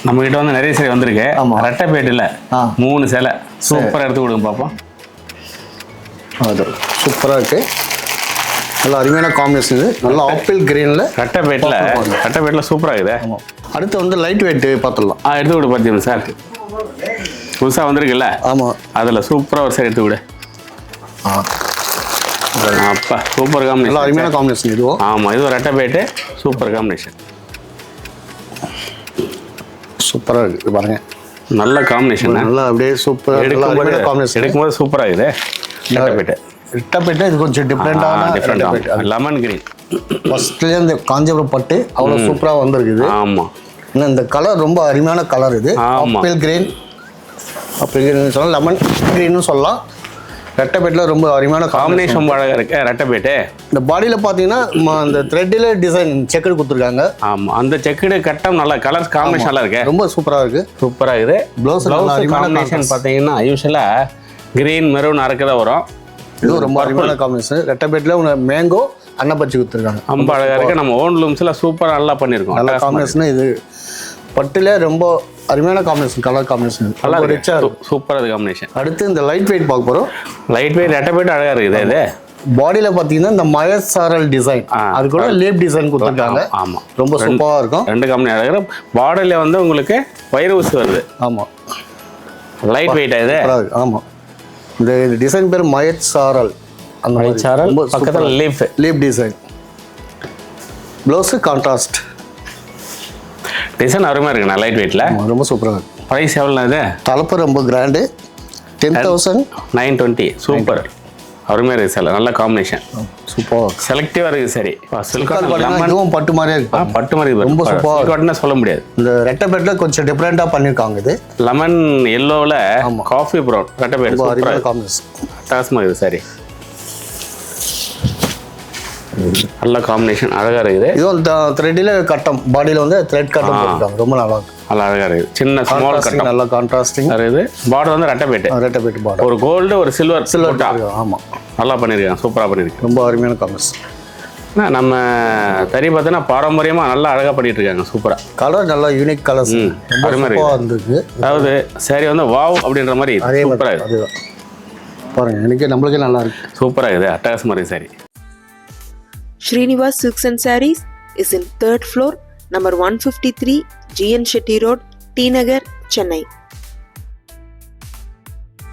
நம்ம கிட்ட வந்து நிறைய சேலை வந்திருக்கு. ரெட்டைப்பேட்டில் 3 சேலை சூப்பராக எடுத்து கொடுங்க பார்ப்போம். அது சூப்பராக இருக்குது. நல்ல அருமையான காம்பினேஷன். இது நல்ல ஆப்பிள் கிரீனில் ரெட்டைப்பேட்டில் சூப்பராக இருக்குது. ஆமாம். அடுத்து வந்து லைட் வெயிட்டு பார்த்துடலாம். எடுத்து விடு பார்த்தீங்க சார். புதுசாக வந்திருக்குல்ல? ஆமாம். அதில் சூப்பராக ஒரு சேலை எடுத்து விடு. அப்பா சூப்பர் காம்பினேஷன். நல்ல அருமையான காம்பினேஷன் இதுவும். ஆமாம், இது ஒரு ரெட்டைப்பேட்டு சூப்பர் காம்பினேஷன். சூப்பராக இருக்குது பாருங்க. நல்ல காம்பினேஷன். நல்லா அப்படியே சூப்பராக எடுக்கும்போது சூப்பராக இருக்குது. ரெட்டைப்பேட்டை இது கொஞ்சம் டிஃப்ரெண்டான லெமன் கிரீன். ஃபர்ஸ்ட்லேயே இந்த காஞ்சிபுரம் பட்டு அவ்வளோ சூப்பராக வந்திருக்குது. ஆமாம், இன்னும் இந்த கலர் ரொம்ப அருமையான கலர். இது ஆப்பிள் கிரீன் சொல்லலாம், லெமன் கிரீன்னு சொல்லலாம். ரெட்டைப்பேட்டில் ரொம்ப அருமையான காம்பினேஷன் ரொம்ப அழகாக இருக்கு. ரெட்டைப்பேட்டு இந்த பாடியில் பார்த்தீங்கன்னா அந்த த்ரெட்டில் டிசைன் செக்குடு கொடுத்துருக்காங்க. ஆமாம், அந்த செக்குடு கட்டம் நல்லா கலர் காம்பினேஷன் நல்லா இருக்கு. ரொம்ப சூப்பராக இருக்குது. சூப்பராக இருக்குது. ப்ளவுஸ் காம்பினேஷன் பார்த்தீங்கன்னா யூஸ்வலாக கிரீன் மெரூன் அரைக்கதா வரும். இதுவும் ரொம்ப அருமையான காம்பினேஷன். ரெட்டைப்பேட்டில் உங்கள் மேங்கோ அன்னப்பச்சி கொடுத்துருக்காங்க. ரொம்ப அழகாக இருக்குது. நம்ம ஓன் லூம்ஸில் சூப்பராக நல்லா பண்ணியிருக்கோம். நல்ல காம்பினேஷன். இது பட்டில் ரொம்ப அருமையான காம்பினேஷன். கலர் காம்பினேஷன் நல்லா ரிச்சா சூப்பராக காம்பினேஷன். அடுத்து இந்த லைட் வெயிட் பார்க்க போகிறோம். லைட் வெயிட் ரெட்டைப்பேட்டு அழகாக இருக்குது. இது பாடியில் பார்த்தீங்கன்னா இந்த மயசாரல் டிசைன், அது கூட லேப் டிசைன் கொடுத்துருக்காங்க. ஆமாம், ரொம்ப சூப்பராக இருக்கும். 2 கம்பெனி அழகாக. பாடியில் வந்து உங்களுக்கு வயிறு ஊசி வருது. ஆமாம், லைட் வெயிட் இது. ஆமாம், இந்த டிசைன் பேர் மயசாரல். அந்த மயசாரல் பக்கத்தில் leaf design. Blouse contrast design அருமையாக இருக்குண்ணா. லைட் வெயிட்டில் ரொம்ப சூப்பராக இருக்குது. ப்ரைஸ் எவ்வளோண்ணா இது? தலைப்பு ரொம்ப கிராண்டு. 10,920. சூப்பர் அருமையாக இருக்குது சார். நல்ல காம்பினேஷன். சூப்பர் செலக்டிவாக இருக்குது. சரி, சில்க் இதுவும் பட்டு மாதிரியே இருக்கு. பட்டு மாதிரி ரொம்ப சூப்பராக சொல்ல முடியாது. இந்த ரெட்டைப்பேட்டில் கொஞ்சம் டிஃப்ரெண்ட்டாக பண்ணியிருக்காங்க. இது லெமன் எல்லோவில் காஃபி ப்ரௌன் ரெட்டைப்பேட் காம்பினேஷன் டாஸ்மாக இருக்குது. சரி, நல்ல காம்பினேஷன் அழகாக இருக்குது. இதுவும் த்ரெட்டில் கட்டம், பாடியில் வந்து த்ரெட் கட்டம் போட்டுருக்காங்க. ரொம்ப நல்லா இருக்கு. நல்லா அழகாக இருக்குது. சின்ன ஸ்மால் கட்டம் நல்லா கான்ட்ராஸ்டிங் இருக்குது. பார்டர் வந்து ரெட்டைப்பேட்டு பார்டர். ஒரு கோல்டு ஒரு சில்வர். ஆமாம், நல்லா பண்ணியிருக்காங்க. சூப்பராக பண்ணியிருக்காங்க. ரொம்ப அருமையான காம்பினேஷன். நம்ம தறி பார்த்தீங்கன்னா பாரம்பரியமாக நல்லா அழகாக பண்ணிட்டு இருக்காங்க. சூப்பராக கலர் நல்லா யூனிக் கலர்ஸ் அருமையாக இருந்துருக்கு. அதாவது சரி வந்து வாவ் அப்படின்ற மாதிரி சூப்பராக இருக்குது. பாருங்க, எனக்கு நம்மளுக்கே நல்லா இருக்கு. சூப்பராக இருக்குது. அட்டகாசமாக இருக்குது. சரி, Srinivas Silks and Sarees is in 3rd floor, number 153, GN Shetty Road, T Nagar, Chennai.